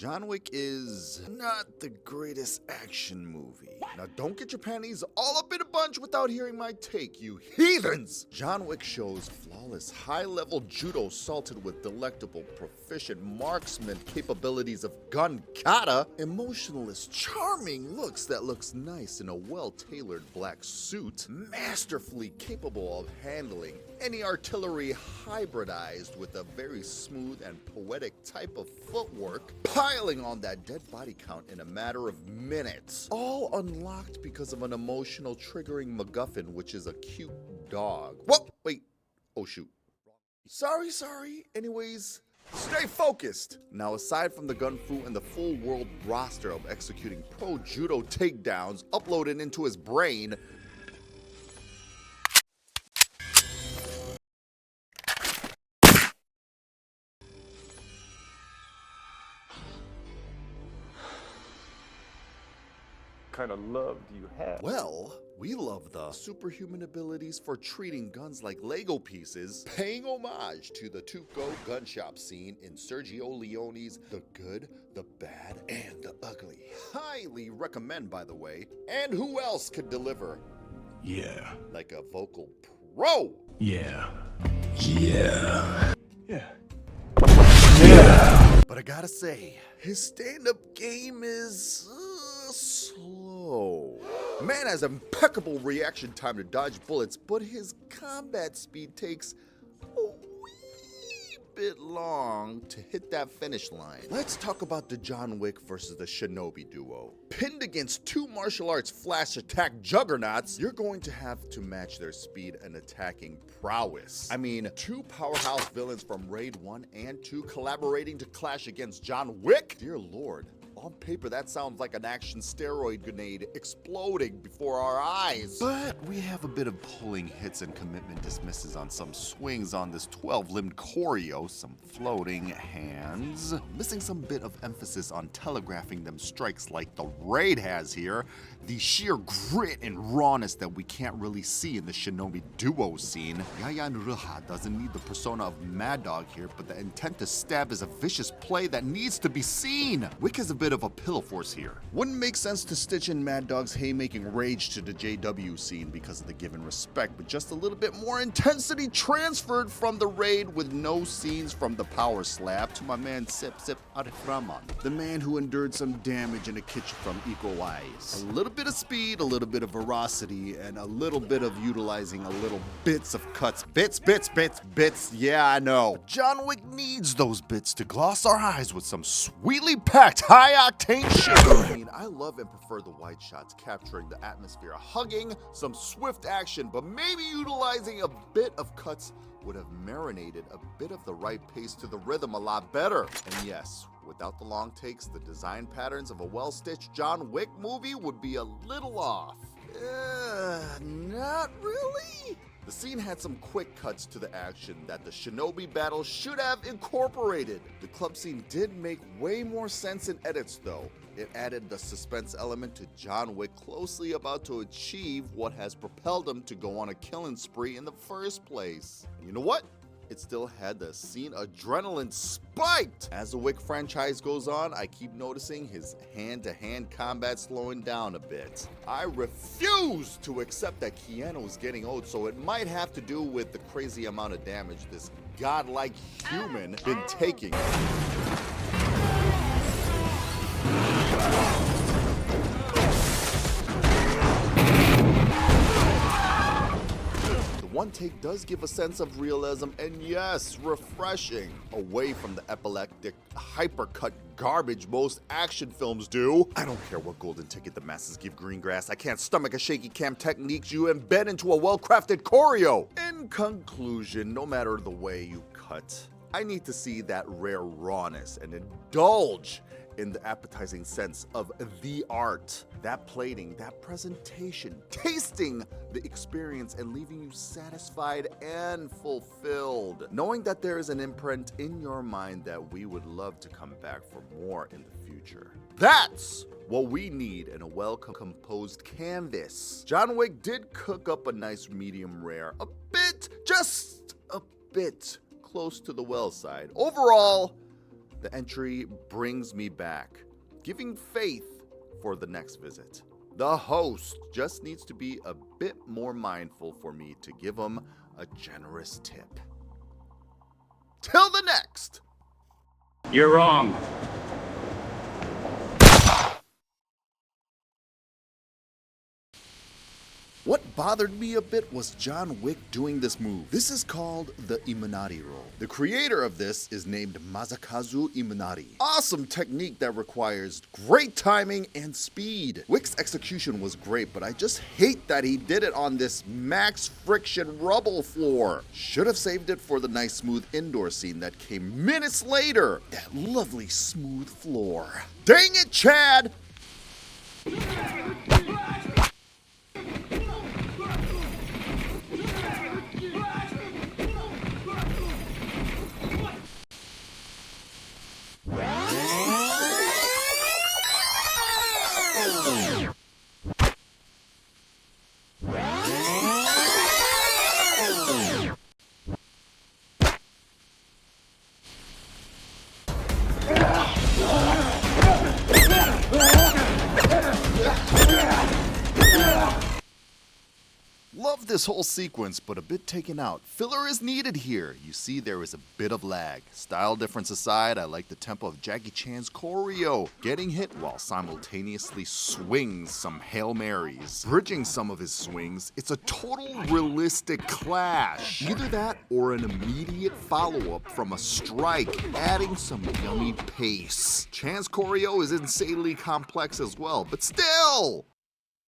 John Wick is not the greatest action movie. Now don't get your panties all up in a bunch without hearing my take, you heathens! John Wick shows flawless high-level judo salted with delectable proficient marksman capabilities of gun kata, emotionless charming looks that looks nice in a well-tailored black suit, masterfully capable of handling any artillery hybridized with a very smooth and poetic type of footwork, piling on that dead body count in a matter of minutes. All unlocked because of an emotional triggering MacGuffin, which is a cute dog. Whoa, wait, oh shoot. Sorry. Anyways, stay focused. Now, aside from the gun fu and the full world roster of executing pro judo takedowns uploaded into his brain, kind of love do you have? well, we love the superhuman abilities for treating guns like Lego pieces, paying homage to the Tuco gun shop scene in Sergio Leone's The Good, the Bad, and the Ugly. Highly recommend, by the way. And who else could deliver Yeah. like a vocal pro? Yeah. Yeah. Yeah. Yeah. But I gotta say, his stand-up game is slow. Man has impeccable reaction time to dodge bullets, but his combat speed takes a wee bit long to hit that finish line. Let's talk about the John Wick versus the Shinobi duo. Pinned against two martial arts flash attack juggernauts, you're going to have to match their speed and attacking prowess. I mean, two powerhouse villains from Raid 1 and 2 collaborating to clash against John Wick? Dear Lord. On paper, that sounds like an action steroid grenade exploding before our eyes. But we have a bit of pulling hits and commitment dismisses on some swings on this 12-limbed choreo, some floating hands, missing some bit of emphasis on telegraphing them strikes like the Raid has here, the sheer grit and rawness that we can't really see in the Shinobi duo scene. Yayan Ruha doesn't need the persona of Mad Dog here, but the intent to stab is a vicious play that needs to be seen. Wick has a bit of a pill force here. Wouldn't make sense to stitch in Mad Dog's haymaking rage to the JW scene because of the given respect, but just a little bit more intensity transferred from the Raid with no scenes from the power slap to my man Sip Ariframan, the man who endured some damage in a kitchen from Eco Eyes. A little bit of speed, a little bit of veracity, and a little bit of utilizing a little bits of cuts. Bits. Yeah, I know. John Wick needs those bits to gloss our eyes with some sweetly packed high-octane shit. I mean, I love and prefer the wide shots capturing the atmosphere, hugging some swift action, but maybe utilizing a bit of cuts would have marinated a bit of the right pace to the rhythm a lot better. And yes, without the long takes, the design patterns of a well-stitched John Wick movie would be a little off. Not really. The scene had some quick cuts to the action that the Shinobi battle should have incorporated. The club scene did make way more sense in edits though. It added the suspense element to John Wick closely about to achieve what has propelled him to go on a killing spree in the first place. And you know what? It still had the scene adrenaline spiked. As the Wick franchise goes on, I keep noticing his hand-to-hand combat slowing down a bit. I refuse to accept that Keanu is getting old, so it might have to do with the crazy amount of damage this godlike human been taking. One take does give a sense of realism and yes, refreshing, away from the epileptic, hypercut garbage most action films do. I don't care what golden ticket the masses give Greengrass, I can't stomach a shaky cam techniques you embed into a well-crafted choreo. In conclusion, no matter the way you cut, I need to see that rare rawness and indulge in the appetizing sense of the art, that plating, that presentation, tasting the experience and leaving you satisfied and fulfilled, knowing that there is an imprint in your mind that we would love to come back for more in the future. That's what we need in a well-composed canvas. John Wick did cook up a nice medium rare, just a bit close to the well side. Overall, The entry brings me back, giving faith for the next visit. The host just needs to be a bit more mindful for me to give him a generous tip. Till the next! You're wrong. What bothered me a bit was John Wick doing this move. This is called the Imanari roll. The creator of this is named Masakazu Imanari. Awesome technique that requires great timing and speed. Wick's execution was great, but I just hate that he did it on this max friction rubble floor. Should have saved it for the nice smooth indoor scene that came minutes later. That lovely smooth floor. Dang it, Chad! Love this whole sequence, but a bit taken out. Filler is needed here. You see, there is a bit of lag. Style difference aside, I like the tempo of Jackie Chan's choreo, getting hit while simultaneously swings some Hail Marys. Bridging some of his swings, it's a total realistic clash. Either that or an immediate follow-up from a strike, adding some yummy pace. Chan's choreo is insanely complex as well, but still!